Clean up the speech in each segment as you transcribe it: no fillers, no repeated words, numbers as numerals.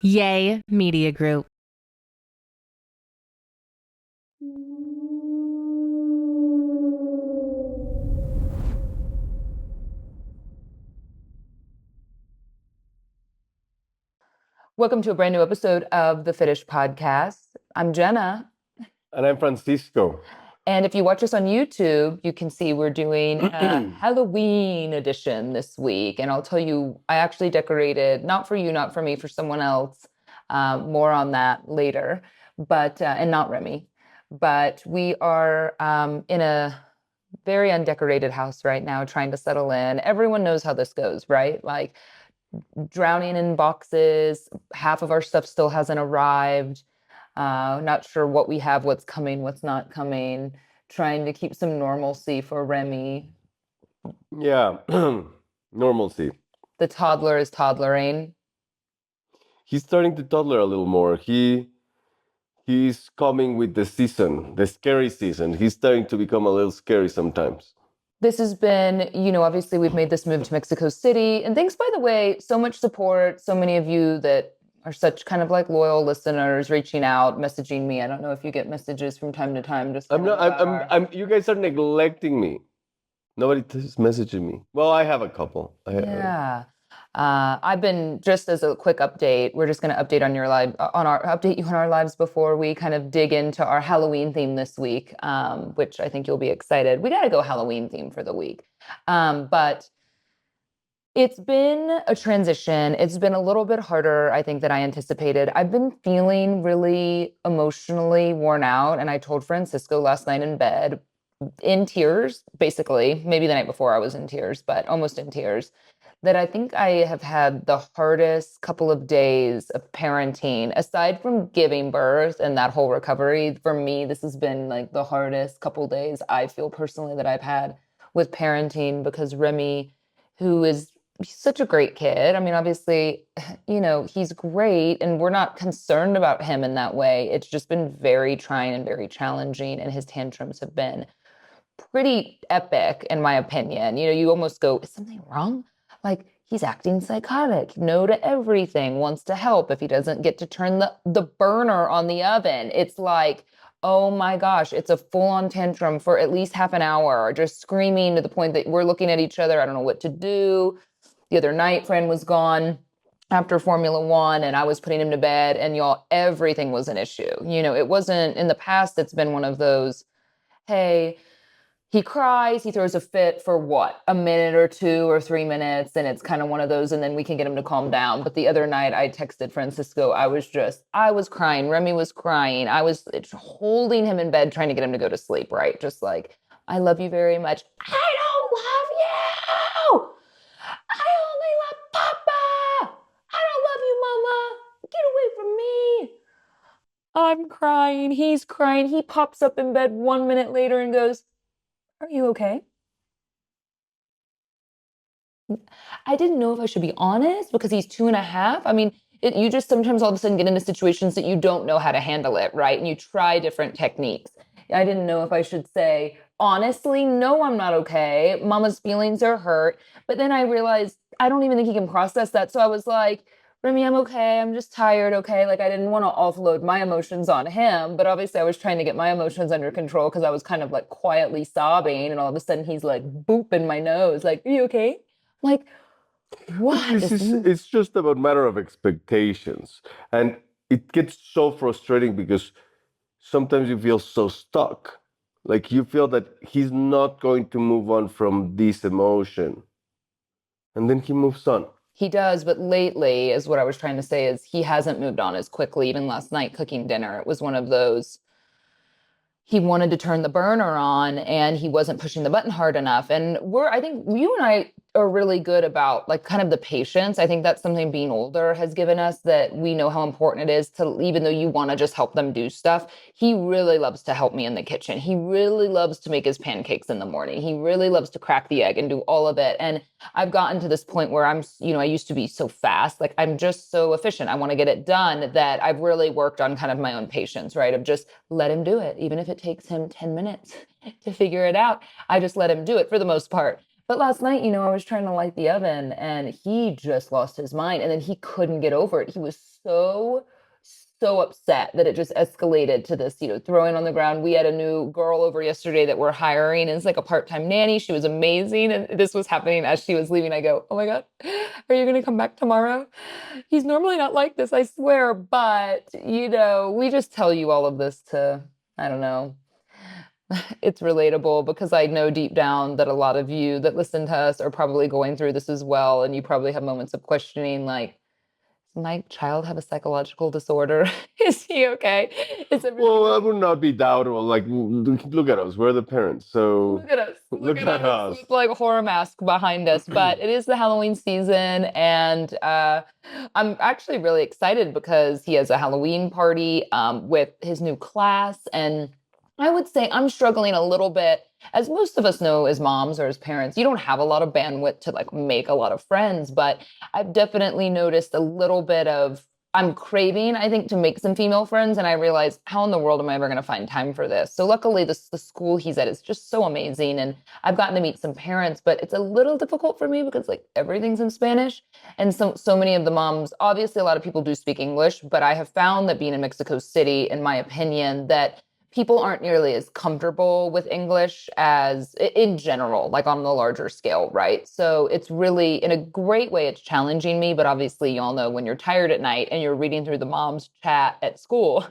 Yay Media Group. Welcome to a brand new episode of the Fitish podcast. I'm Jenna. And I'm Francisco. And if you watch us on YouTube, you can see we're doing a Halloween edition this week. And I'll tell you, I actually decorated, not for you, not for me, for someone else. More on that later, but and not Remy. But we are in a very undecorated house right now, trying to settle in. Everyone knows how this goes, right? Like drowning in boxes. Half of our stuff still hasn't arrived. Not sure what we have, what's coming, what's not coming. Trying to keep some normalcy for Remy. Yeah, normalcy. The toddler is toddlering. He's starting to toddler a little more. He's coming with the season, the scary season. He's starting to become a little scary sometimes. This has been, obviously we've made this move to Mexico City. And thanks, by the way, so much support. So many of you that are such kind of like loyal listeners reaching out, messaging me. I don't know if you get messages from time to time. Just I'm not. You guys are neglecting me. Nobody is messaging me. Well, I have a couple. Yeah. I've been, just as a quick update, we're just going to update on your live update you on our lives before we kind of dig into our Halloween theme this week, which I think you'll be excited. We got to go Halloween theme for the week. But it's been a transition. It's been a little bit harder, I think, than I anticipated. I've been feeling really emotionally worn out. And I told Francisco last night in bed, in tears, basically, maybe the night before I was in tears, but almost in tears, that I think I have had the hardest couple of days of parenting, aside from giving birth and that whole recovery. For me, this has been like the hardest couple days I feel personally that I've had with parenting, because Remy, who is such a great kid. I mean, obviously, he's great and we're not concerned about him in that way. It's just been very trying and very challenging. And his tantrums have been pretty epic, in my opinion. You almost go, is something wrong? Like, he's acting psychotic, no to everything, wants to help. If he doesn't get to turn the burner on the oven, it's like, oh my gosh, it's a full-on tantrum for at least half an hour, just screaming to the point that we're looking at each other. I don't know what to do. The other night, friend was gone after Formula One and I was putting him to bed, and y'all, everything was an issue. It wasn't, in the past, it's been one of those, hey, he cries, he throws a fit for what, a minute or 2 or 3 minutes, and it's kind of one of those, and then we can get him to calm down. But the other night I texted Francisco, I was crying. Remy was crying. I was holding him in bed, trying to get him to go to sleep, right? Just like, I love you very much. I don't love you. I only love Papa. I don't love you, Mama. Get away from me. I'm crying. He's crying. He pops up in bed 1 minute later and goes, are you okay? I didn't know if I should be honest, because he's 2.5. I mean, you just sometimes all of a sudden get into situations that you don't know how to handle it, right? And you try different techniques. I didn't know if I should say, honestly, no, I'm not okay. Mama's feelings are hurt. But then I realized I don't even think he can process that. So I was like, Remy, I'm okay. I'm just tired. Okay. Like, I didn't want to offload my emotions on him, but obviously I was trying to get my emotions under control, because I was kind of like quietly sobbing, and all of a sudden he's like boop in my nose. Like, are you okay? I'm like, what? It's just about matter of expectations. And it gets so frustrating because sometimes you feel so stuck. Like you feel that he's not going to move on from this emotion. And then he moves on. He does, but lately, is what I was trying to say, is he hasn't moved on as quickly. Even last night cooking dinner, it was one of those, he wanted to turn the burner on and he wasn't pushing the button hard enough. And I think you and I are really good about like kind of the patience. I think that's something being older has given us, that we know how important it is to, even though you want to just help them do stuff, he really loves to help me in the kitchen. He really loves to make his pancakes in the morning. He really loves to crack the egg and do all of it. And I've gotten to this point where I used to be so fast, like I'm just so efficient. I want to get it done, that I've really worked on kind of my own patience, right? Of just let him do it. Even if it takes him 10 minutes to figure it out, I just let him do it for the most part. But last night, I was trying to light the oven and he just lost his mind and then he couldn't get over it. He was so upset that it just escalated to this, throwing on the ground. We had a new girl over yesterday that we're hiring, and it's like a part-time nanny. She was amazing. And this was happening as she was leaving. I go, "Oh my God, are you going to come back tomorrow?" He's normally not like this, I swear. But, we just tell you all of this I don't know, it's relatable because I know deep down that a lot of you that listen to us are probably going through this as well. And you probably have moments of questioning, like, does my child have a psychological disorder? Is he okay? Is everything Well, I okay? would not be doubtful. Like, look at us. We're the parents. So Look at us. Look look at at us us. with like a horror mask behind us. But it is the Halloween season. And I'm actually really excited because he has a Halloween party with his new class. And I would say I'm struggling a little bit. As most of us know as moms or as parents, you don't have a lot of bandwidth to like make a lot of friends. But I've definitely noticed a little bit of I'm craving, I think, to make some female friends. And I realized, how in the world am I ever going to find time for this? So luckily, the school he's at is just so amazing. And I've gotten to meet some parents, but it's a little difficult for me because like everything's in Spanish. And so many of the moms, obviously, a lot of people do speak English, but I have found that being in Mexico City, in my opinion, that people aren't nearly as comfortable with English as in general, like on the larger scale, right? So it's really, in a great way, it's challenging me. But obviously, y'all know when you're tired at night and you're reading through the mom's chat at school,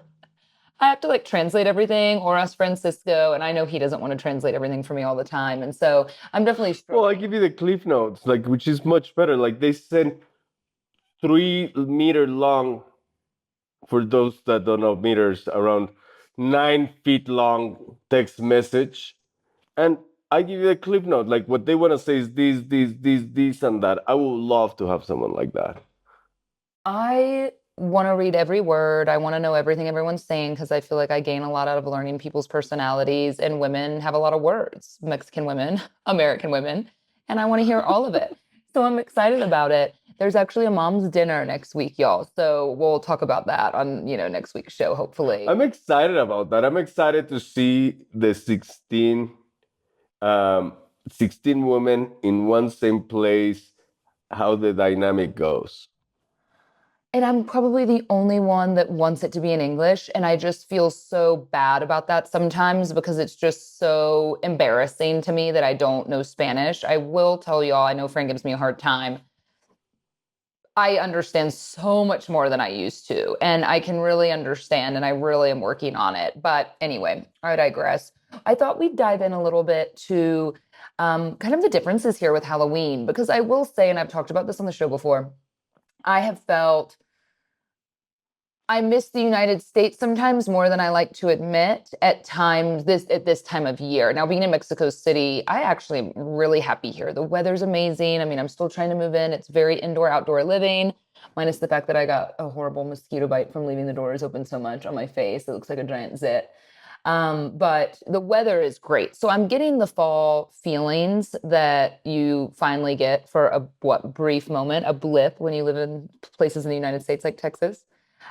I have to like translate everything or ask Francisco. And I know he doesn't want to translate everything for me all the time. And so I'm definitely Well, I struggling. give you the cliff notes, like, which is much better. Like, they sent 3 meter long, for those that don't know meters, around 9 feet long text message. And I give you a clip note. Like, what they want to say is this, and that. I would love to have someone like that. I want to read every word. I want to know everything everyone's saying because I feel like I gain a lot out of learning people's personalities. And women have a lot of words, Mexican women, American women, and I want to hear all of it. So I'm excited about it. There's actually a mom's dinner next week, y'all. So we'll talk about that on, next week's show, hopefully. I'm excited about that. I'm excited to see the um, 16 women in one same place, how the dynamic goes. And I'm probably the only one that wants it to be in English. And I just feel so bad about that sometimes because it's just so embarrassing to me that I don't know Spanish. I will tell y'all, I know Frank gives me a hard time. I understand so much more than I used to. And I can really understand, and I really am working on it. But anyway, I digress. I thought we'd dive in a little bit to kind of the differences here with Halloween, because I will say, and I've talked about this on the show before, I have felt I miss the United States sometimes more than I like to admit at times at this time of year. Now, being in Mexico City, I actually am really happy here. The weather's amazing. I mean, I'm still trying to move in. It's very indoor, outdoor living, minus the fact that I got a horrible mosquito bite from leaving the doors open so much on my face. It looks like a giant zit. But the weather is great. So I'm getting the fall feelings that you finally get for a brief moment, a blip when you live in places in the United States like Texas.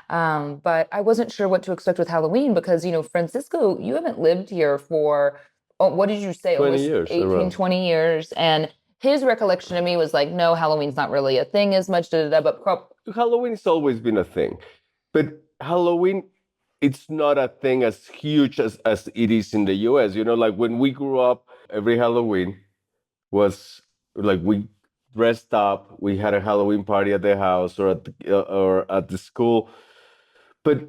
But I wasn't sure what to expect with Halloween because, Francisco, you haven't lived here for, oh, what did you say, 20 almost years 18, around. 20 years. And his recollection of me was like, no, Halloween's not really a thing as much, but Halloween's always been a thing, but Halloween, it's not a thing as huge as it is in the US. Like when we grew up, every Halloween was like we dressed up, we had a Halloween party at the house or at the school, but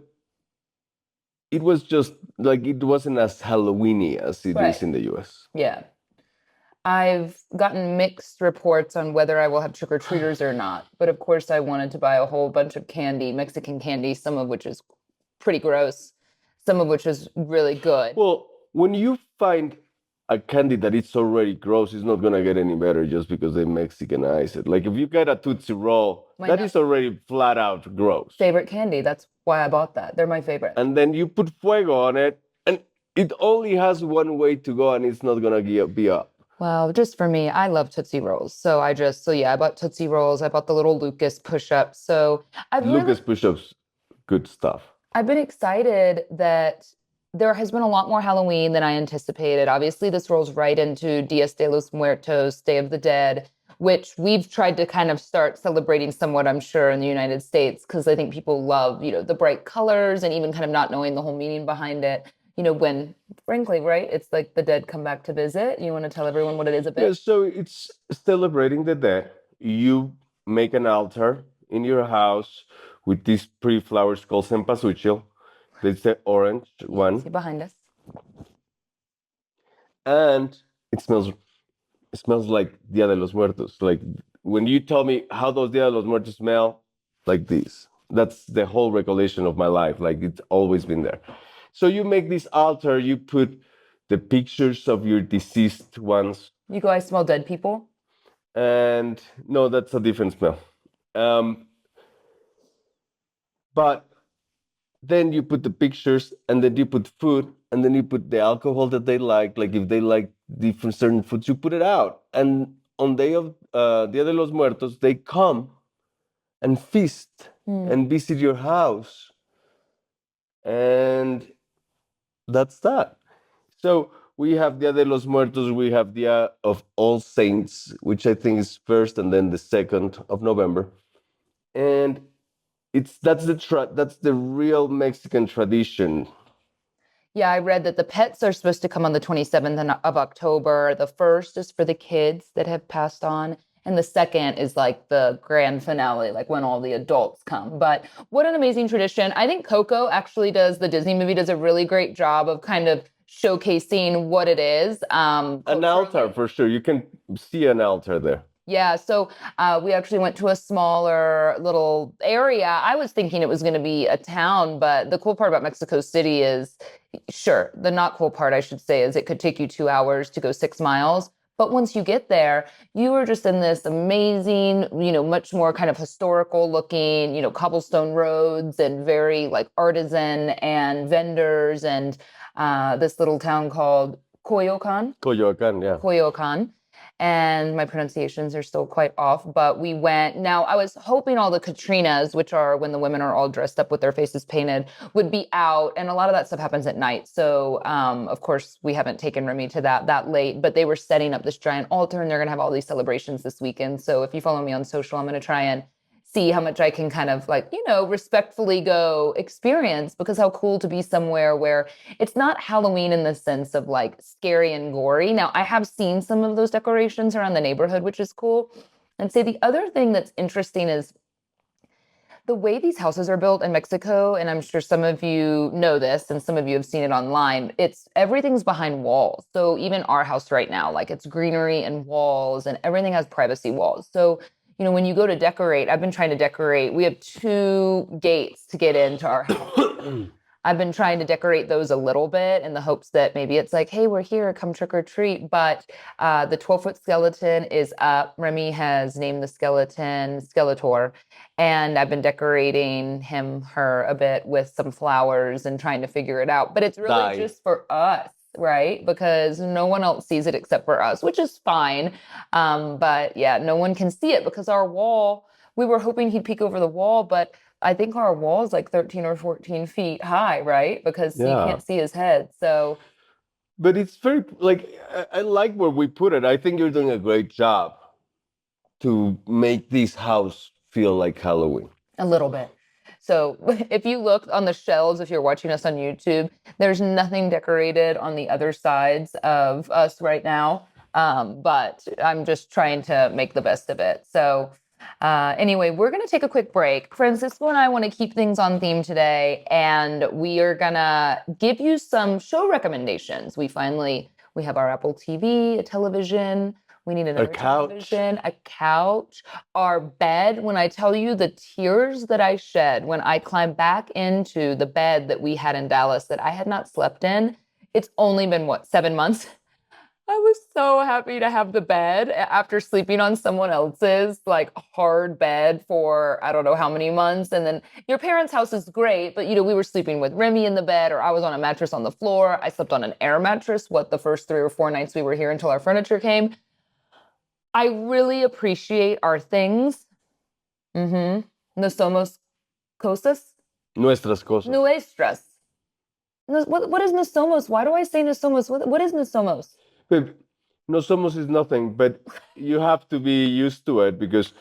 it was just like it wasn't as Halloweeny as it right. is in the US. Yeah. I've gotten mixed reports on whether I will have trick-or-treaters or not. But of course, I wanted to buy a whole bunch of candy, Mexican candy, some of which is pretty gross, some of which is really good. Well, when you find a candy that it's already gross, it's not gonna get any better just because they Mexicanize it. Like if you get a Tootsie Roll, My that is already flat out gross. favorite candy. That's why I bought that. They're my favorite. And then you put fuego on it, and it only has one way to go, and it's not gonna be up. Well, just for me, I love Tootsie Rolls. So yeah, I bought Tootsie Rolls. I bought the little Lucas push-ups. So I've really, Lucas push-ups, good stuff. I've been excited that there has been a lot more Halloween than I anticipated. Obviously, this rolls right into Dias de los Muertos, Day of the Dead, which we've tried to kind of start celebrating somewhat, I'm sure, in the United States, because I think people love, the bright colors and even kind of not knowing the whole meaning behind it. When, frankly, right, it's like the dead come back to visit. You want to tell everyone what it is a Yeah, bit? so it's celebrating the dead. You make an altar in your house with these pretty flowers called cempasúchil. That's the orange You can one, see behind us. and it smells like Dia de los Muertos. Like when you tell me how those Dia de los Muertos smell, like this. That's the whole recollection of my life. Like it's always been there. So you make this altar. You put the pictures of your deceased ones, You go, I smell dead people. and no, that's a different smell. Um, but then you put the pictures, and then you put food, and then you put the alcohol that they like. Like if they like different certain foods, you put it out. And on day of Dia de los Muertos, they come and feast Hmm. and visit your house, and that's that. So we have Dia de los Muertos, we have Dia of All Saints, which I think is first, and then the 2nd of November, and that's the real Mexican tradition. Yeah, I read that the pets are supposed to come on the 27th of October. The first is for the kids that have passed on. And the second is like the grand finale, like when all the adults come. But what an amazing tradition. I think Coco actually the Disney movie does a really great job of kind of showcasing what it is. An altar for sure. You can see an altar there. Yeah, so we actually went to a smaller little area. I was thinking it was going to be a town, but the cool part about Mexico City is, sure, the not cool part, I should say, is it could take you 2 hours to go 6 miles. But once you get there, you are just in this amazing, much more kind of historical looking, cobblestone roads and very like artisan and vendors and this little town called Coyoacan. Coyoacán, yeah. Coyoacan. And my pronunciations are still quite off, but we went. Now, I was hoping all the Katrinas, which are when the women are all dressed up with their faces painted, would be out. And a lot of that stuff happens at night. So, of course, we haven't taken Remy to that late, but they were setting up this giant altar and they're going to have all these celebrations this weekend. So if you follow me on social, I'm going to try and see how much I can kind of like, respectfully go experience, because how cool to be somewhere where it's not Halloween in the sense of like scary and gory. Now, I have seen some of those decorations around the neighborhood, which is cool. And say the other thing that's interesting is the way these houses are built in Mexico, and I'm sure some of you know this and some of you have seen it online, everything's behind walls. So even our house right now, like it's greenery and walls and everything has privacy walls. So, when you go to decorate, I've been trying to decorate. We have 2 gates to get into our house. I've been trying to decorate those a little bit in the hopes that maybe it's like, hey, we're here, come trick or treat. But the 12-foot skeleton is up. Remy has named the skeleton Skeletor. And I've been decorating her a bit with some flowers and trying to figure it out. But it's really just for us, right? Because no one else sees it except for us, which is fine. But yeah, no one can see it because our wall, we were hoping he'd peek over the wall, but I think our wall is like 13 or 14 feet high, right? Because you Yeah. can't see his head. So, But it's very like I like where we put it. I think you're doing a great job to make this house feel like Halloween. a little bit. So if you look on the shelves, if you're watching us on YouTube, there's nothing decorated on the other sides of us right now. But I'm just trying to make the best of it. So anyway, we're going to take a quick break. Francisco and I want to keep things on theme today, and we are going to give you some show recommendations. We have our Apple TV, a television. We need another television, a couch, our bed. When I tell you the tears that I shed when I climbed back into the bed that we had in Dallas that I had not slept in, it's only been, 7 months? I was so happy to have the bed after sleeping on someone else's like hard bed for I don't know how many months. And then your parents' house is great, but we were sleeping with Remy in the bed, or I was on a mattress on the floor. I slept on an air mattress, the first 3 or 4 nights we were here until our furniture came. I really appreciate our things. No somos cosas. Nuestras cosas. Nuestras. What is nos somos? Why do I say nos somos? What is nos somos? Babe, no somos is nothing, but you have to be used to it because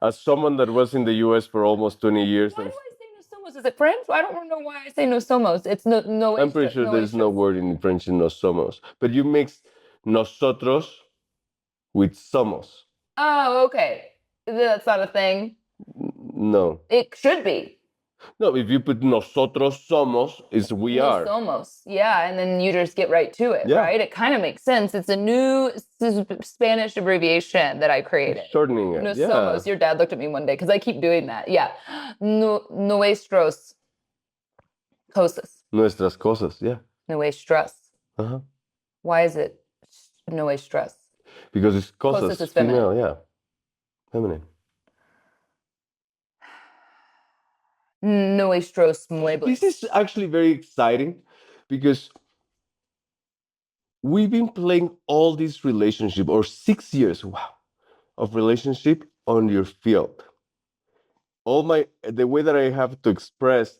as someone that was in the US for almost 20 years, Why do I say nos somos? Is it French? I don't know why I say nos somos. It's no I'm pretty sure no there's no extras. word in French in nos somos, but you mix nosotros with somos. Oh, okay. That's not a thing. No. It should be. No, if you put nosotros somos, is we Nos are. somos. Yeah, and then you just get right to it, Yeah. right? It kind of makes sense. It's a new Spanish abbreviation that I created. Shortening it. Nos Yeah. somos. Your dad looked at me one day because I keep doing that. Yeah. Nuestros cosas. Nuestras cosas. Yeah. Nuestras. Uh-huh. Why is it nuestras? Because it's cosas. Cosas is feminine. Female, yeah. Feminine. Nuestros muebles. This is actually very exciting because we've been playing all this relationship or 6 years, wow, of relationship on your field. The way that I have to express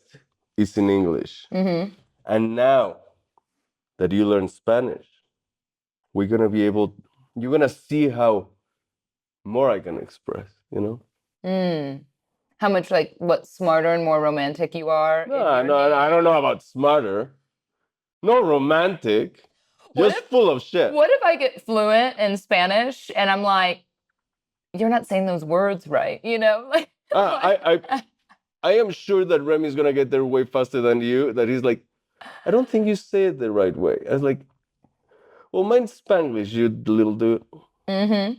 is in English. Mm-hmm. And now that you learn Spanish, you're gonna see how more I can express, you know? Mm. How much what smarter and more romantic you are. No, I don't know about smarter. No romantic. What Just full of shit. What if I get fluent in Spanish and I'm like, you're not saying those words right, you know? I am sure that Remy's gonna get there way faster than you. That he's like, I don't think you say it the right way. I was like, well, mine's Spanglish, you little dude. Mm-hmm.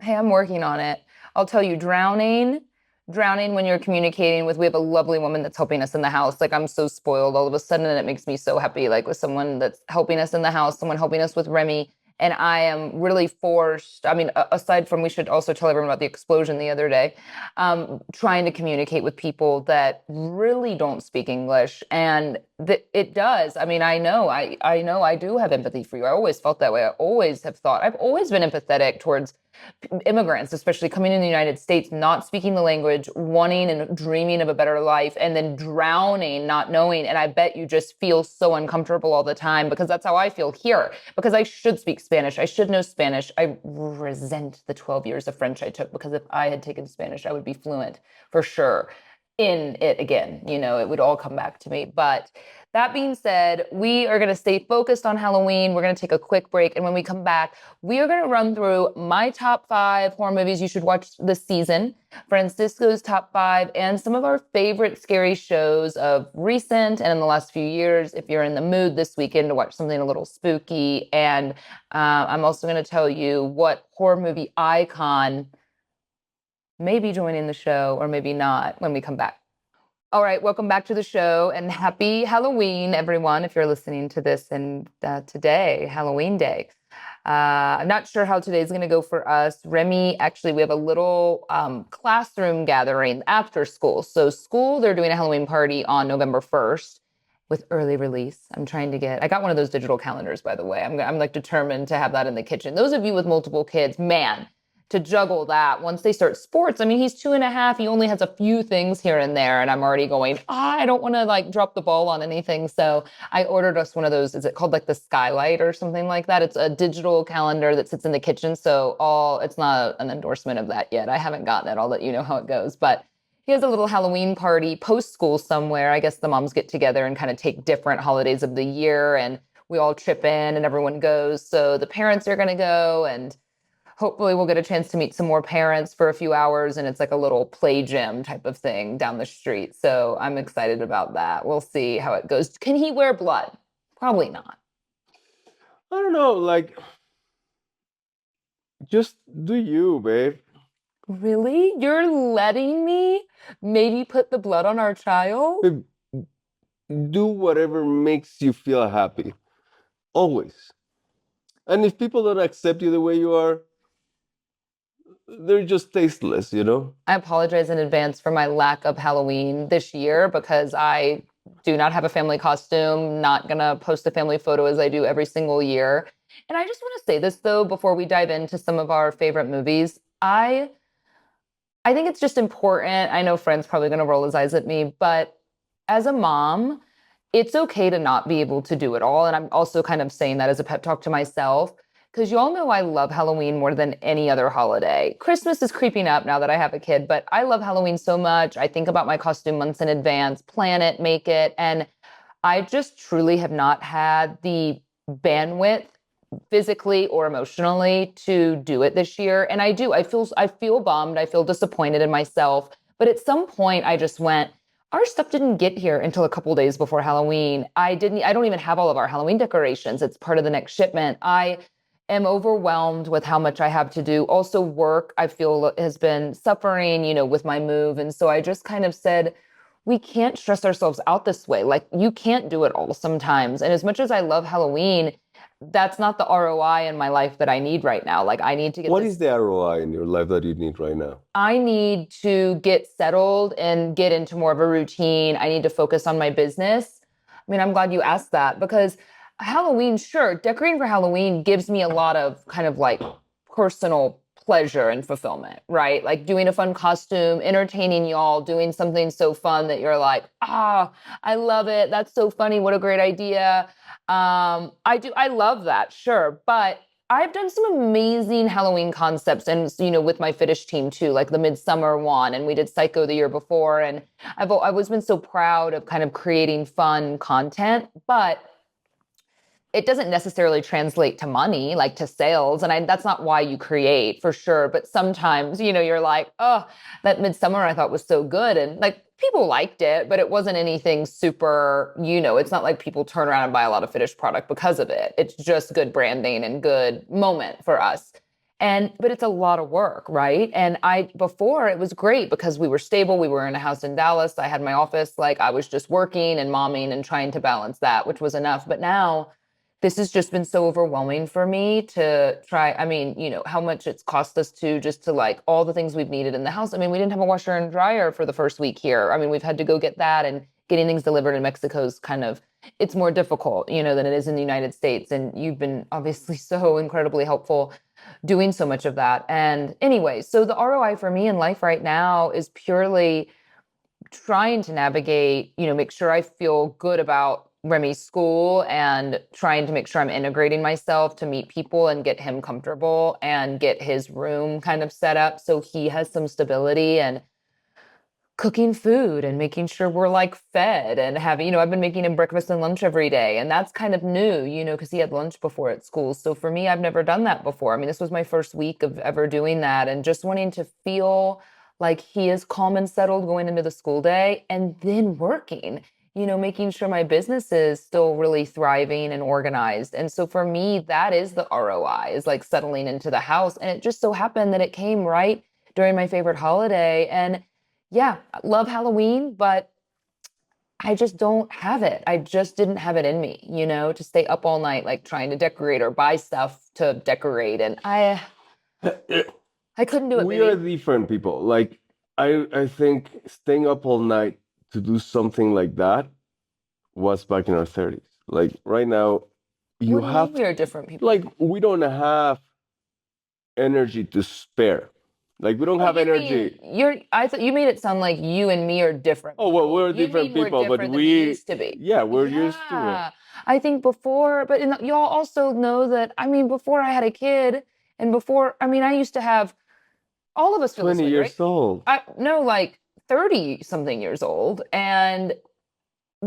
Hey, I'm working on it. I'll tell you, drowning when you're communicating with, we have a lovely woman that's helping us in the house. Like, I'm so spoiled all of a sudden, and it makes me so happy, like with someone that's helping us in the house, someone helping us with Remy. And I am really forced. I mean, aside from, we should also tell everyone about the explosion the other day, trying to communicate with people that really don't speak English. And it does. I mean, I know I do have empathy for you. I always felt that way. I always have thought, I've always been empathetic towards immigrants, especially coming in the United States, not speaking the language, wanting and dreaming of a better life, and then drowning, not knowing. And I bet you just feel so uncomfortable all the time, because that's how I feel here, because I should speak Spanish. I should know Spanish. I resent the 12 years of French I took, because if I had taken Spanish, I would be fluent for sure in it again. You know, it would all come back to me. But that being said, we are going to stay focused on Halloween. We're going to take a quick break. And when we come back, we are going to run through my top 5 horror movies you should watch this season, Francisco's top 5, and some of our favorite scary shows of recent and in the last few years, if you're in the mood this weekend to watch something a little spooky. And I'm also going to tell you what horror movie icon may be joining the show or maybe not when we come back. All right, welcome back to the show, and happy Halloween, everyone, if you're listening to this and today, Halloween Day. I'm not sure how today's going to go for us. Remy, actually, we have a little classroom gathering after school. So school, they're doing a Halloween party on November 1st with early release. I got one of those digital calendars, by the way. I'm like determined to have that in the kitchen. Those of you with multiple kids, man, to juggle that once they start sports. I mean, he's 2.5. He only has a few things here and there. And I'm already going, I don't want to like drop the ball on anything. So I ordered us one of those. Is it called like the Skylight or something like that? It's a digital calendar that sits in the kitchen. So it's not an endorsement of that yet. I haven't gotten it. I'll let you know how it goes. But he has a little Halloween party post school somewhere. I guess the moms get together and kind of take different holidays of the year, and we all chip in and everyone goes. So the parents are going to go, and hopefully we'll get a chance to meet some more parents for a few hours, and it's like a little play gym type of thing down the street. So I'm excited about that. We'll see how it goes. Can he wear blood? Probably not. I don't know, like, just do you, babe. Really? You're letting me maybe put the blood on our child? Babe, do whatever makes you feel happy. Always. And if people don't accept you the way you are, they're just tasteless, you know? I apologize in advance for my lack of Halloween this year, because I do not have a family costume, not gonna post a family photo as I do every single year. And I just want to say this, though, before we dive into some of our favorite movies. I think it's just important. I know Friend's probably going to roll his eyes at me, but as a mom, it's okay to not be able to do it all. And I'm also kind of saying that as a pep talk to myself, because you all know I love Halloween more than any other holiday. Christmas is creeping up now that I have a kid, but I love Halloween so much. I think about my costume months in advance, plan it, make it. And I just truly have not had the bandwidth physically or emotionally to do it this year. And I feel bummed. I feel disappointed in myself. But at some point I just went, our stuff didn't get here until a couple days before Halloween. I don't even have all of our Halloween decorations. It's part of the next shipment. I am overwhelmed with how much I have to do. Also work, I feel has been suffering, with my move. And so I just kind of said, we can't stress ourselves out this way. Like you can't do it all sometimes. And as much as I love Halloween, that's not the ROI in my life that I need right now. Like I need to get What is the ROI in your life that you need right now? I need to get settled and get into more of a routine. I need to focus on my business. I mean, I'm glad you asked that because Halloween, sure, decorating for Halloween gives me a lot of kind of like personal pleasure and fulfillment, right? Like doing a fun costume, entertaining y'all, doing something so fun that you're like, I love it. That's so funny. What a great idea. I love that, sure. But I've done some amazing Halloween concepts and, with my Fitish team too, like the Midsummer one, and we did Psycho the year before. And I've always been so proud of kind of creating fun content, but it doesn't necessarily translate to money, like to sales. And that's not why you create for sure. But sometimes, you're like, oh, that Midsummer I thought was so good. And like people liked it, but it wasn't anything super, it's not like people turn around and buy a lot of Fitish product because of it. It's just good branding and good moment for us. But it's a lot of work, right? And before it was great because we were stable. We were in a house in Dallas. I had my office. Like I was just working and momming and trying to balance that, which was enough. But now, this has just been so overwhelming for me to try. I mean, how much it's cost us to like all the things we've needed in the house. I mean, we didn't have a washer and dryer for the first week here. I mean, we've had to go get that, and getting things delivered in Mexico's it's more difficult, than it is in the United States. And you've been obviously so incredibly helpful doing so much of that. And anyway, so the ROI for me in life right now is purely trying to navigate, make sure I feel good about Remy's school and trying to make sure I'm integrating myself to meet people and get him comfortable and get his room kind of set up so he has some stability, and cooking food and making sure we're like fed and having, I've been making him breakfast and lunch every day. And that's kind of new, because he had lunch before at school. So for me, I've never done that before. I mean, this was my first week of ever doing that, and just wanting to feel like he is calm and settled going into the school day and then working, making sure my business is still really thriving and organized. And so for me, that is the ROI, is like settling into the house. And it just so happened that it came right during my favorite holiday. And yeah, I love Halloween, but I just don't have it. I just didn't have it in me, to stay up all night, like trying to decorate or buy stuff to decorate. And I couldn't do it. We are different people. Like I think staying up all night to do something like that was back in our 30s. Like right now, you What do you have mean we are different people? like we don't have energy to spare. Like we don't have energy. I thought you made it sound like you and me are different. Oh well, we're You different mean we're people, but different than we used to be. yeah, we're used to it. Yeah. I think before, but y'all also know that, I mean, before I had a kid and before, I mean, I used to have, all of us feel this 20 way, years right? old. No, like 30 something years old. And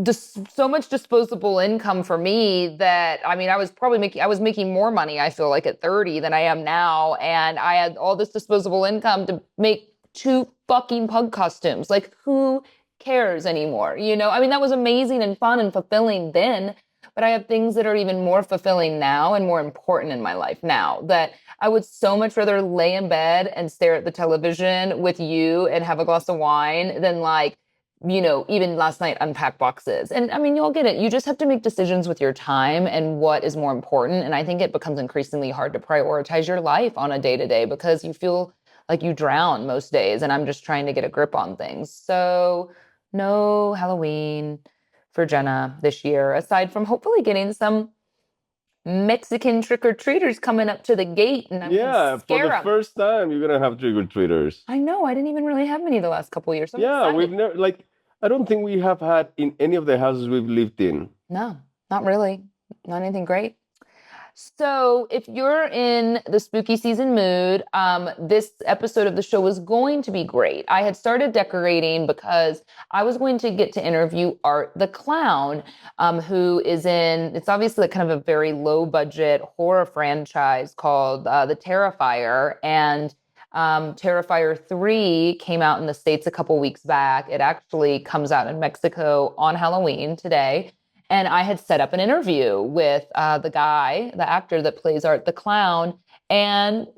so much disposable income for me that, I mean, I was making more money, I feel like, at 30 than I am now. And I had all this disposable income to make 2 fucking pug costumes. Like, who cares anymore? I mean, that was amazing and fun and fulfilling then, but I have things that are even more fulfilling now and more important in my life now, that I would so much rather lay in bed and stare at the television with you and have a glass of wine than like, even last night, unpack boxes. And I mean, you'll get it. You just have to make decisions with your time and what is more important. And I think it becomes increasingly hard to prioritize your life on a day-to-day because you feel like you drown most days. And I'm just trying to get a grip on things. So no Halloween for Jenna this year, aside from hopefully getting some Mexican trick-or-treaters coming up to the gate, and I'm gonna For scare the them. first time, you're gonna have trick-or-treaters. I know. I didn't even really have many the last couple of years. So I'm Yeah, excited. we've never like I don't think we have had in any of the houses we've lived in. No, not really. Not anything great. So, if you're in the spooky season mood, this episode of the show was going to be great. I had started decorating because I was going to get to interview Art the Clown, who is in, it's obviously kind of a very low budget horror franchise called The Terrifier. And Terrifier 3 came out in the States a couple weeks back. It actually comes out in Mexico on Halloween today. And I had set up an interview with the actor that plays Art the Clown, and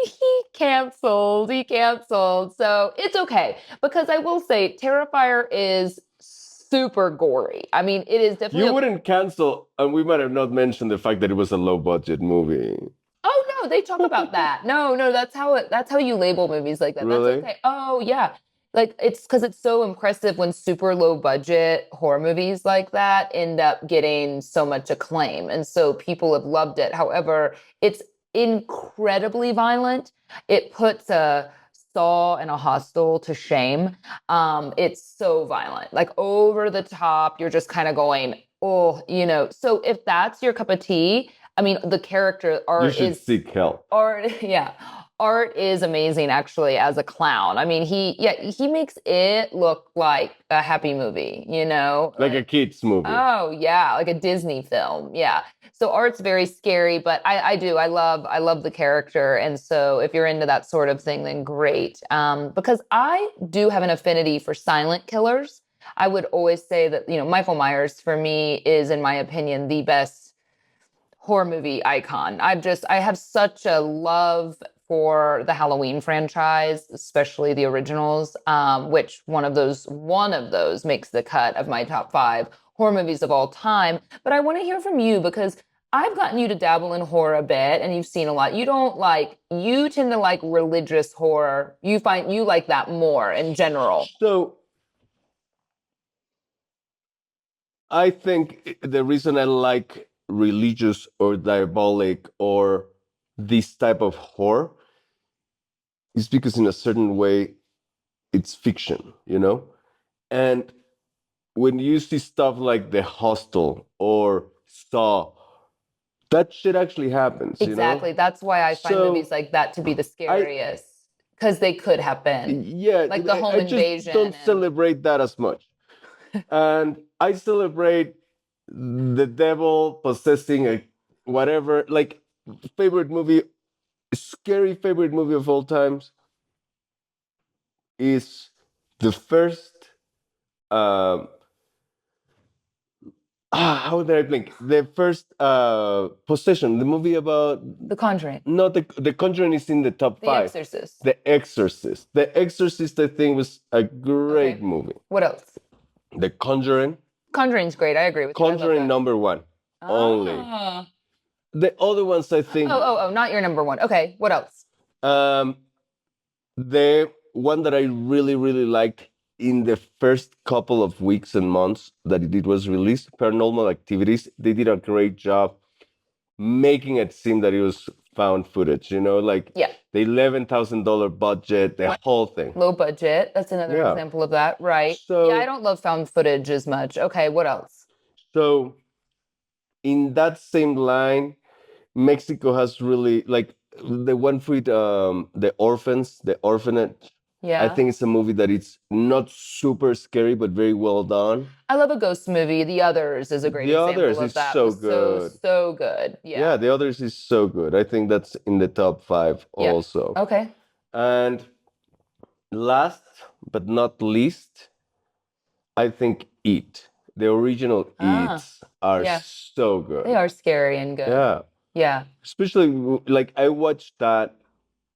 he canceled. He canceled. So it's okay, because I will say Terrifier is super gory. I mean, it is definitely. You wouldn't cancel, and we might have not mentioned the fact that it was a low budget movie. Oh no, they talk about that. No, that's how you label movies like that. Really? That's okay. Oh yeah. Like, it's because it's so impressive when super low budget horror movies like that end up getting so much acclaim. And so people have loved it. However, it's incredibly violent. It puts a Saw and a Hostel to shame. It's so violent, like over the top. You're just kind of going, oh, So if that's your cup of tea, I mean, the character You should seek help. Art, yeah. Art is amazing, actually, as a clown. I mean, he makes it look like a happy movie, Like a kid's movie. Oh yeah, like a Disney film. Yeah. So Art's very scary, but I love the character. And so if you're into that sort of thing, then great. Because I do have an affinity for silent killers. I would always say that, Michael Myers for me is, in my opinion, the best horror movie icon. I have such a love for the Halloween franchise, especially the originals, which one of those makes the cut of my top 5 horror movies of all time. But I want to hear from you, because I've gotten you to dabble in horror a bit, and you've seen a lot. You tend to like religious horror. You like that more in general. So I think the reason I like religious or diabolic or this type of horror is because in a certain way it's fiction, And when you see stuff like The Hostel or Saw, that shit actually happens. Exactly. That's why I find movies like that to be the scariest, because they could have been. Yeah, like the home invasion. Just don't celebrate that as much. And I celebrate the devil possessing a whatever, like scary favorite movie of all times is the first how did I blink? The first Possession, the movie about The Conjuring. No, the Conjuring is in the top 5. The Exorcist. The Exorcist. The Exorcist, I think, was a great movie. What else? The Conjuring. Conjuring's great. I agree with you. Conjuring number 1 only. The other ones, I think. Oh, not your number 1. Okay, what else? The one that I really, really liked in the first couple of weeks and months that it was released, Paranormal Activities. They did a great job making it seem that it was found footage, the $11,000 budget, the whole thing. Low budget. That's another example of that, right? So, I don't love found footage as much. Okay, what else? So, in that same line, Mexico has really, like, the one with the orphans, the orphanage. Yeah. I think it's a movie that it's not super scary, but very well done. I love a ghost movie. The Others is a great example of that. The Others is so good. So good. Yeah, The Others is so good. I think that's in the top 5 also. Okay. And last but not least, I think It. The original Eats are so good. They are scary and good. Yeah. Yeah. Especially, like, I watched that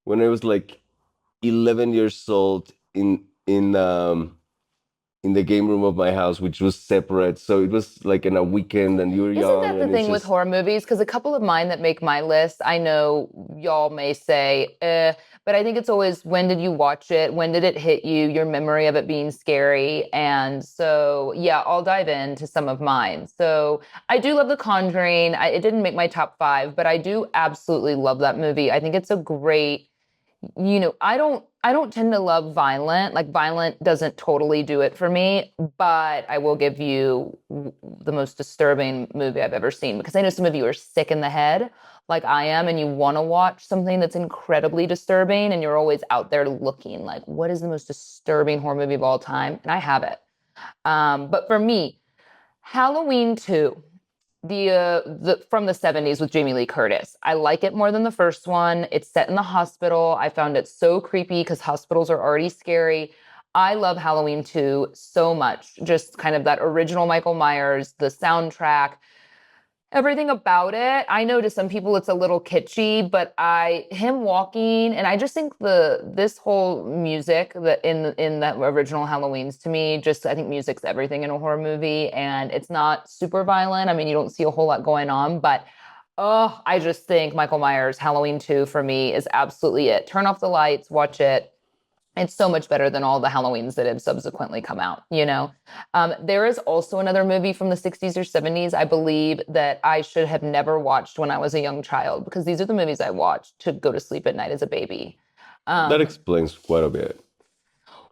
when I was like 11 years old in the game room of my house, which was separate. So it was like in a weekend and you were young. Isn't that the thing with horror movies? Because a couple of mine that make my list, I know y'all may say, but I think it's always, when did you watch it? When did it hit you? Your memory of it being scary. And so, I'll dive into some of mine. So I do love The Conjuring. It didn't make my top 5, but I do absolutely love that movie. I think it's a great, I don't tend to love violent. Like violent doesn't totally do it for me, but I will give you the most disturbing movie I've ever seen because I know some of you are sick in the head like I am and you want to watch something that's incredibly disturbing and you're always out there looking like what is the most disturbing horror movie of all time? And I have it. But for me, Halloween 2, the from the 70s with Jamie Lee Curtis. I like it more than the first one. It's set in the hospital. I found it so creepy because hospitals are already scary. I love Halloween 2 so much. Just kind of that original Michael Myers, the soundtrack, everything about it. I know to some people it's a little kitschy, but him walking, and I just think this whole music that in that original Halloweens to me, just I think music's everything in a horror movie, and it's not super violent. I mean, you don't see a whole lot going on, but oh, I just think Michael Myers Halloween 2 for me is absolutely it. Turn off the lights, watch it. It's so much better than all the Halloweens that have subsequently come out, you know? There is also another movie from the 60s or 70s, I believe, that I should have never watched when I was a young child, because these are the movies I watched to go to sleep at night as a baby. That explains quite a bit.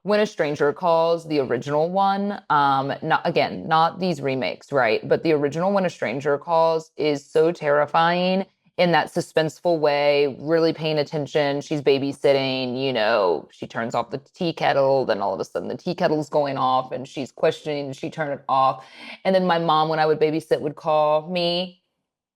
When a Stranger Calls, the original one, not these remakes, right? But the original When a Stranger Calls is so terrifying in that suspenseful way, really paying attention. She's babysitting, you know, she turns off the tea kettle, then all of a sudden the tea kettle's going off and she's questioning, did she turn it off? And then my mom, when I would babysit, would call me.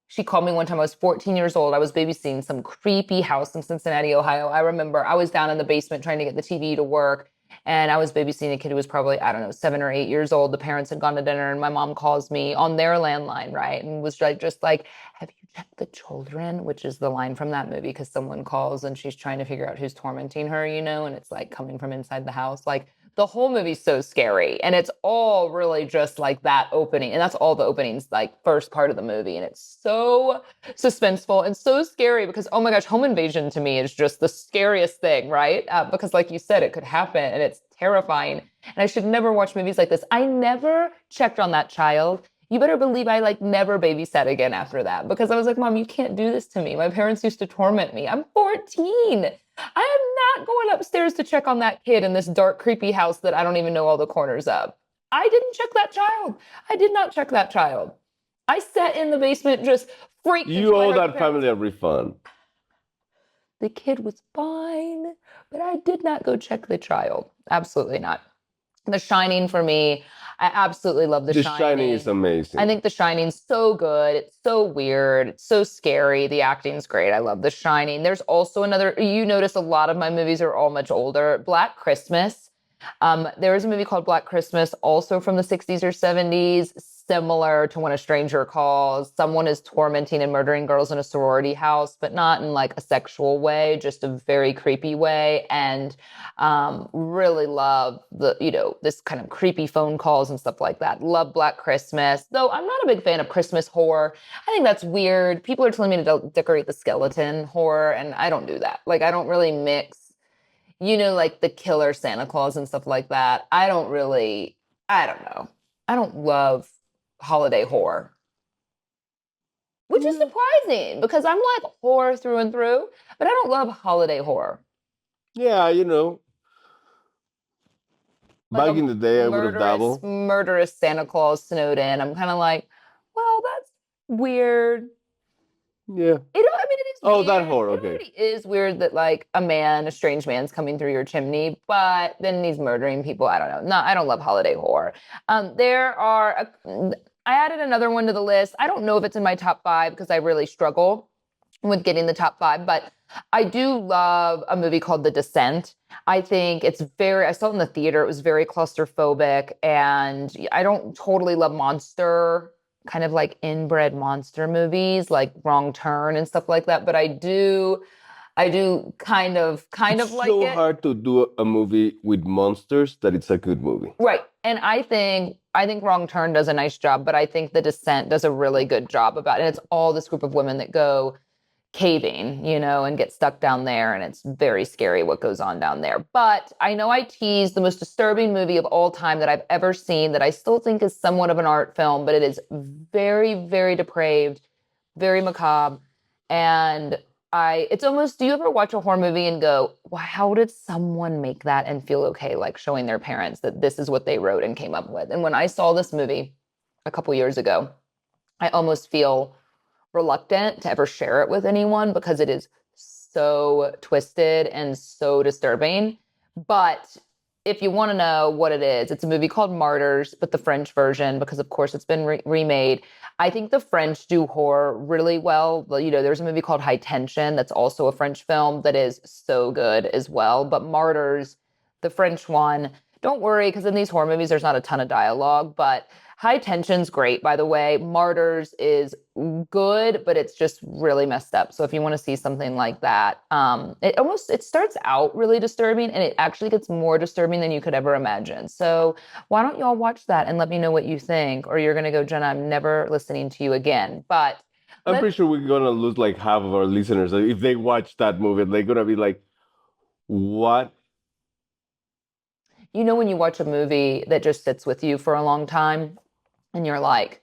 She called me one time. I was 14 years old. I was babysitting some creepy house in Cincinnati, Ohio. I remember I was down in the basement trying to get the TV to work. And I was babysitting a kid who was probably, I don't know, 7 or 8 years old. The parents had gone to dinner and my mom calls me on their landline, right? And was like, just like, have you checked the children? Which is the line from that movie because someone calls and she's trying to figure out who's tormenting her, you know? And it's like coming from inside the house. Like the whole movie's so scary. And it's all really just like that opening. And that's all the openings, like first part of the movie. And it's so suspenseful and so scary because, oh my gosh, home invasion to me is just the scariest thing, right? Because like you said, it could happen and it's terrifying. And I should never watch movies like this. I never checked on that child. You better believe I like never babysat again after that because I was like, Mom, you can't do this to me. My parents used to torment me. I'm 14. I am not going upstairs to check on that kid in this dark, creepy house that I don't even know all the corners of. I didn't check that child. I did not check that child. I sat in the basement just freaked. You owe that family a refund. The kid was fine, but I did not go check the child. Absolutely not. The Shining for me, I absolutely love The Shining. The Shining is amazing. I think The Shining's so good. It's so weird. It's so scary. The acting's great. I love The Shining. There's also another, you notice a lot of my movies are all much older. Black Christmas. There is a movie called Black Christmas, also from the 60s or 70s, similar to When a Stranger Calls. Someone is tormenting and murdering girls in a sorority house, but not in like a sexual way, just a very creepy way. And really love this kind of creepy phone calls and stuff like that. Love Black Christmas, though I'm not a big fan of Christmas horror. I think that's weird. People are telling me to decorate the skeleton horror, and I don't do that. Like, I don't really mix, like the killer Santa Claus and stuff like that. I don't know. I don't love holiday horror, which is surprising because I'm like horror through and through, but I don't love holiday horror. Yeah, Like back in the day, I would have dabbled. Murderous Santa Claus snowed in. I'm kind of like, well, that's weird. Yeah. It is Oh, weird. that horror, It okay. already is weird that like a strange man's coming through your chimney, but then he's murdering people. I don't know. No, I don't love holiday horror. I added another one to the list. I don't know if it's in my top 5 because I really struggle with getting the top 5, but I do love a movie called The Descent. I think I saw it in the theater. It was very claustrophobic, and I don't totally love monster, kind of like inbred monster movies, like Wrong Turn and stuff like that. But I do kind of It's like so it. hard to do a movie with monsters that it's a good movie. Right. And I think Wrong Turn does a nice job, but I think The Descent does a really good job about it. And it's all this group of women that go caving, and get stuck down there. And it's very scary what goes on down there. But I know I teased the most disturbing movie of all time that I've ever seen that I still think is somewhat of an art film, but it is very, very depraved, very macabre. And it's almost, do you ever watch a horror movie and go, wow, how did someone make that and feel okay, like showing their parents that this is what they wrote and came up with? And when I saw this movie a couple years ago, I almost feel reluctant to ever share it with anyone because it is so twisted and so disturbing. But if you want to know what it is, it's a movie called Martyrs, but the French version, because of course it's been remade. I think the French do horror really well. You know, there's a movie called High Tension that's also a French film that is so good as well. But Martyrs, the French one, don't worry, because in these horror movies, there's not a ton of dialogue, but High Tension's great, by the way. Martyrs is good, but it's just really messed up. So if you want to see something like that, it starts out really disturbing and it actually gets more disturbing than you could ever imagine. So why don't y'all watch that and let me know what you think? Or you're gonna go, Jenna, I'm never listening to you again. But I'm pretty sure we're gonna lose like half of our listeners if they watch that movie. They're gonna be like, "What?" you know when you watch a movie that just sits with you for a long time and you're like,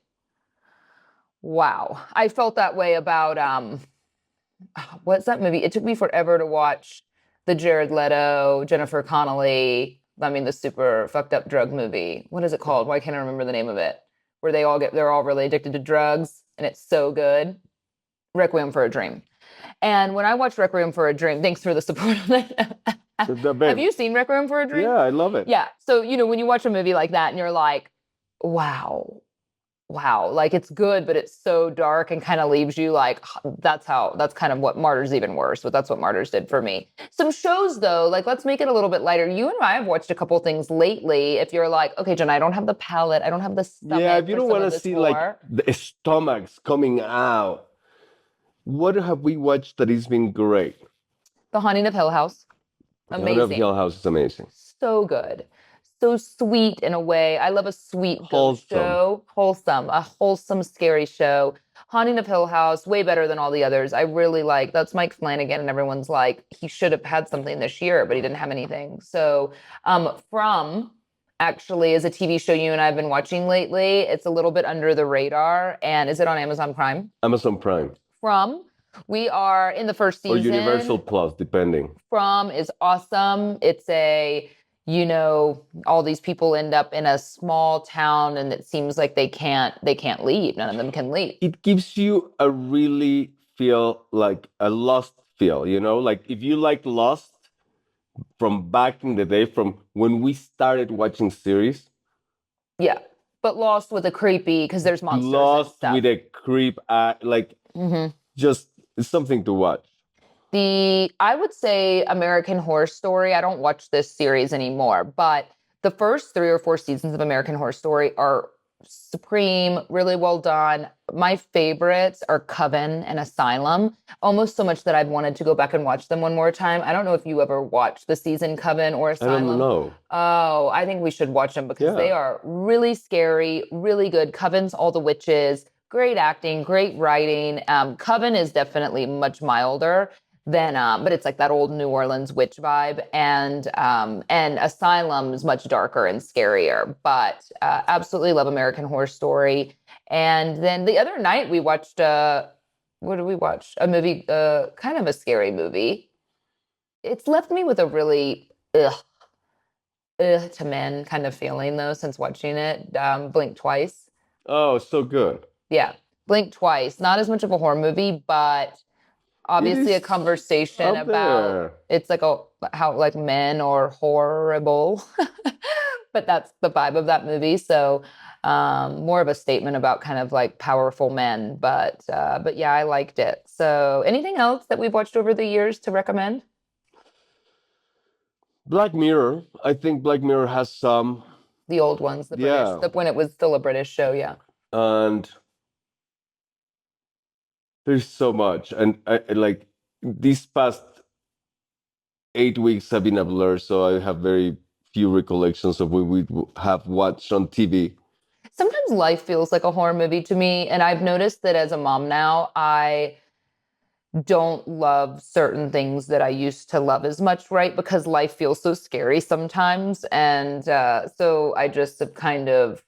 wow. I felt that way about what's that movie? It took me forever to watch the Jared Leto, Jennifer Connelly, I mean the super fucked up drug movie. What is it called? Why can't I remember the name of it? Where they're all really addicted to drugs and it's so good. Requiem for a Dream. And when I watched Requiem for a Dream, thanks for the support on that. Have you seen Requiem for a Dream? Yeah, I love it. Yeah. So, you know, when you watch a movie like that and you're like, wow, like it's good, but it's so dark and kind of leaves you like, that's kind of what Martyrs even worse, but that's what Martyrs did for me. Some shows though, like let's make it a little bit lighter. You and I have watched a couple things lately. If you're like, okay, Jen, I don't have the palate, I don't have the stomach. Yeah, if you don't want to see horror. like the stomachs coming out, what have we watched that has been great? The Haunting of Hill House. Amazing. The Haunting of Hill House is amazing. So good. So sweet in a way. I love a sweet ghost show. A wholesome, scary show. Haunting of Hill House, way better than all the others. I really like, that's Mike Flanagan and everyone's like, he should have had something this year, but he didn't have anything. So From actually is a TV show you and I have been watching lately. It's a little bit under the radar. And is it on Amazon Prime? Amazon Prime. From, we are in the first season. Or Universal Plus, depending. From is awesome. It's you know, all these people end up in a small town and it seems like they can't leave. None of them can leave. It gives you a really feel like a Lost feel, you know? Like if you like Lost from back in the day, from when we started watching series. Yeah, but Lost with a creepy, because there's monsters Lost and stuff. with a creep, just it's something to watch. I would say American Horror Story. I don't watch this series anymore, but the first 3 or 4 seasons of American Horror Story are supreme, really well done. My favorites are Coven and Asylum, almost so much that I've wanted to go back and watch them one more time. I don't know if you ever watched the season Coven or Asylum. I don't know. Oh, I think we should watch them because they are really scary, really good. Coven's all the witches, great acting, great writing. Coven is definitely much milder than but it's like that old New Orleans witch vibe, and Asylum is much darker and scarier, but absolutely love American Horror Story. And then the other night we watched what did we watch? A movie, kind of a scary movie. It's left me with a really to men kind of feeling though since watching it. Blink Twice. Oh, so good. Yeah, Blink Twice. Not as much of a horror movie, but obviously a conversation about it's like how like men are horrible, but that's the vibe of that movie. So more of a statement about kind of like powerful men, but yeah, I liked it. So anything else that we've watched over the years to recommend? Black Mirror. I think Black Mirror has some. The old ones, the British, when it was still a British show, yeah. And there's so much, and I like these past 8 weeks have been a blur, so I have very few recollections of what we have watched on TV. Sometimes life feels like a horror movie to me, and I've noticed that as a mom now, I don't love certain things that I used to love as much, right? Because life feels so scary sometimes, and so I just have kind of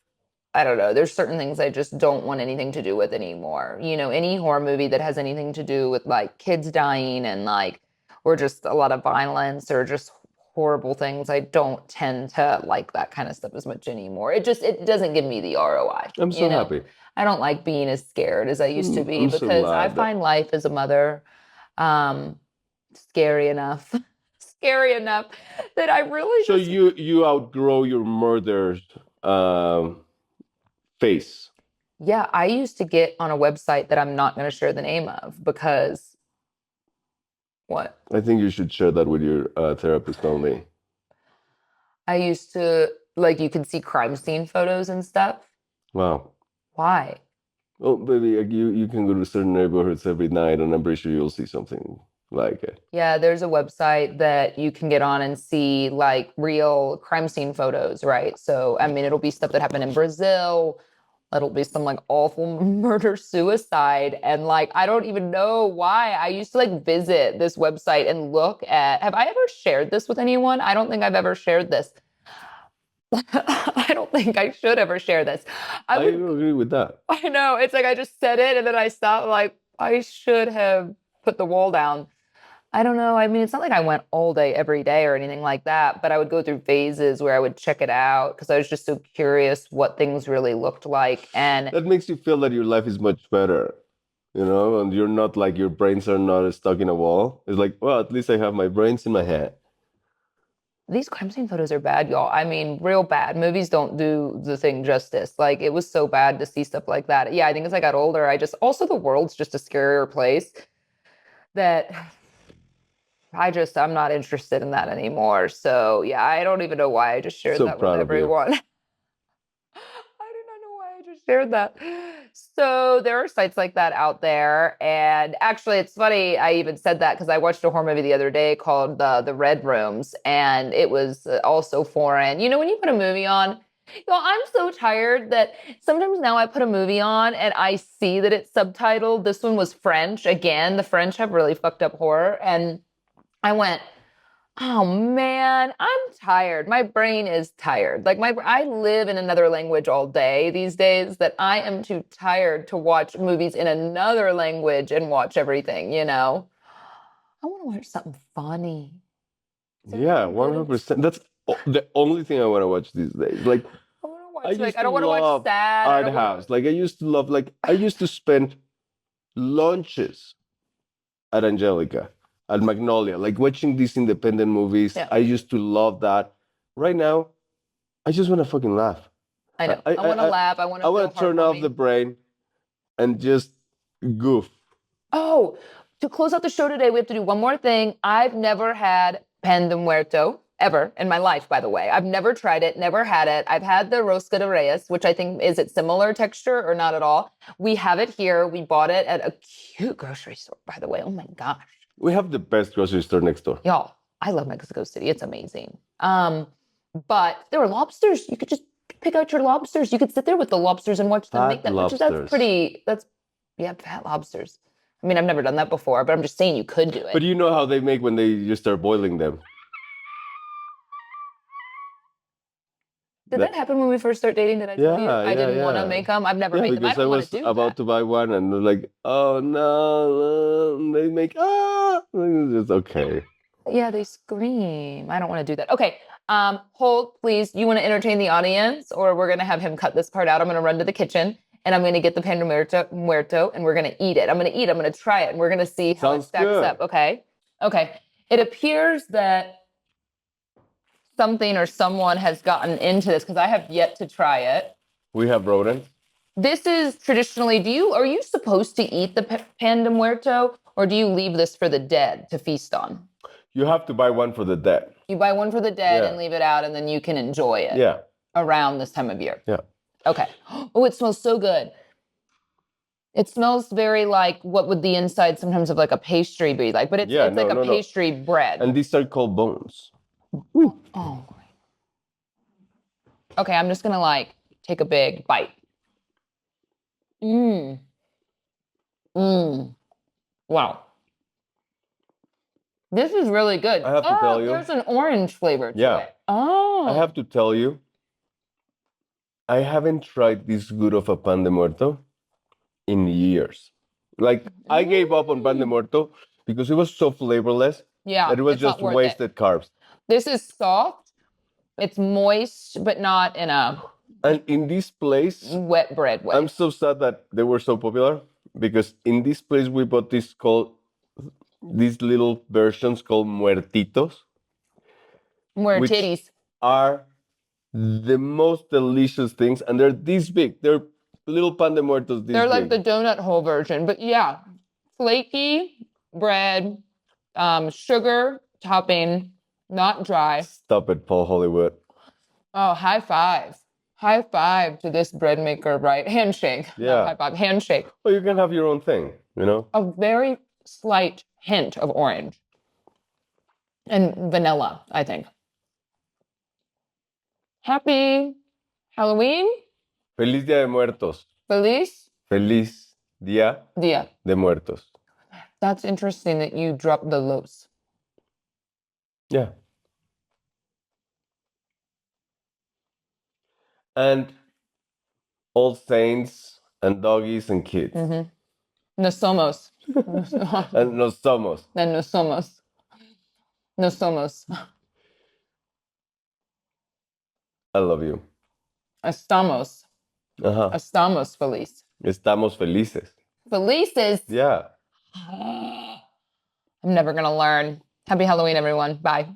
I don't know. There's certain things I just don't want anything to do with anymore. You know, any horror movie that has anything to do with like kids dying and like, or just a lot of violence or just horrible things, I don't tend to like that kind of stuff as much anymore. It doesn't give me the ROI. I'm so happy. I don't like being as scared as I used to be I'm so because I glad. find life as a mother um, scary enough, scary enough that I really So just you outgrow your murder's face. yeah, I used to get on a website that I'm not going to share the name of because what? I think you should share that with your therapist only. I used to like you can see crime scene photos and stuff. Wow. Why? Oh, baby, like, you can go to certain neighborhoods every night, and I'm pretty sure you'll see something like it. Yeah, there's a website that you can get on and see like real crime scene photos, right? So, I mean, it'll be stuff that happened in Brazil. It'll be some like awful murder suicide. And like, I don't even know why. I used to like visit this website and look at, have I ever shared this with anyone? I don't think I've ever shared this. I don't think I should ever share this. I would, agree with that. I know. It's like I just said it and then I stopped like, I should have put the wall down. I don't know. I mean, it's not like I went all day every day or anything like that, but I would go through phases where I would check it out because I was just so curious what things really looked like. And That makes you feel that your life is much better, and you're not like your brains are not stuck in a wall. It's like, well, at least I have my brains in my head. these crime scene photos are bad, y'all. I mean, real bad. Movies don't do the thing justice. Like, it was so bad to see stuff like that. Yeah, I think as I got older, also the world's just a scarier place that I'm not interested in that anymore. So yeah, I don't even know why I just shared So that with proud of you. everyone. I do not know why I just shared that. So there are sites like that out there. And actually, it's funny I even said that because I watched a horror movie the other day called The Red Rooms, and it was also foreign. You know, when you put a movie on, I'm so tired that sometimes now I put a movie on and I see that it's subtitled. This one was French. Again, the French have really fucked up horror. And I went, oh man, I'm tired. My brain is tired. Like I live in another language all day these days that I am too tired to watch movies in another language and watch everything, you know? I want to watch something funny. Yeah, 100%. That's the only thing I want to watch these days. Like, I want to watch I used I to don't want to watch love sad. I art don't want house. Like, I used to love, like, I used to spend lunches at Angelica, at Magnolia, like watching these independent movies. Yeah. I used to love that. Right now, I just want to fucking laugh. I know. I want to laugh. I want to I feel want to turn off the heartwarming. brain and just goof. Oh, to close out the show today, we have to do one more thing. I've never had pan de muerto ever in my life, by the way. I've never tried it, never had it. I've had the rosca de reyes, which I think, is it similar texture or not at all? We have it here. We bought it at a cute grocery store, by the way. Oh my gosh. We have the best grocery store next door. Y'all, I love Mexico City. It's amazing. But there were lobsters. You could just pick out your lobsters. You could sit there with the lobsters and watch them make Fat that. lobsters. Yeah, fat lobsters. I mean, I've never done that before, but I'm just saying you could do it. But you know how they make when they just start boiling them. Did that happen when we first started dating? Did I tell you I didn't want to make them? I've never made them. I because I don't want was to do about that. to buy one and they're like, oh no, they make it's okay. Yeah, they scream. I don't want to do that. Okay. Hold, please. You want to entertain the audience, or we're gonna have him cut this part out? I'm gonna run to the kitchen and I'm gonna get the pan de muerto and we're gonna eat it. I'm gonna try it and we're gonna see how it Sounds stacks good. up. Okay. Okay. It appears that something or someone has gotten into this because I have yet to try it. We have rodents. This is traditionally, are you supposed to eat the pan de muerto, or do you leave this for the dead to feast on? You have to buy one for the dead. You buy one for the dead Yeah. and leave it out, and then you can enjoy it. Yeah. Around this time of year. Yeah. Okay. Oh, it smells so good. It smells very like what would the inside sometimes of like a pastry be like, but it's like a pastry bread. And these are called bones. Oh. Okay, I'm just gonna like take a big bite. Wow. This is really good. I have to tell you. There's an orange flavor to Yeah. it. Oh. I have to tell you I haven't tried this good of a pan de muerto in years. Like I gave up on pan de muerto because it was so flavorless Yeah, that it was it's not just worth it. wasted carbs. This is soft. It's moist, but not in a And in this place, wet bread way. I'm so sad that they were so popular because in this place we bought these little versions called muertitos, More which titties. are the most delicious things, and they're this big. They're little pan de muertos this They're like big. the donut hole version, but yeah, flaky bread, sugar topping, not dry. Stop it, Paul Hollywood. Oh, high five. High five to this bread maker, right? Handshake. Yeah. Not high five, handshake. Well, you can have your own thing, you know? A very slight hint of orange and vanilla, I think. Happy Halloween. Feliz Día de Muertos. Feliz Feliz Día Dia. de Muertos. That's interesting that you dropped the los. Yeah. And all saints and doggies and kids. Mm-hmm. No somos. And nos somos. Then no somos. No somos. I love you. Estamos. Uh-huh. Estamos feliz. Estamos felices. Felices. Yeah. I'm never going to learn. Happy Halloween, everyone. Bye.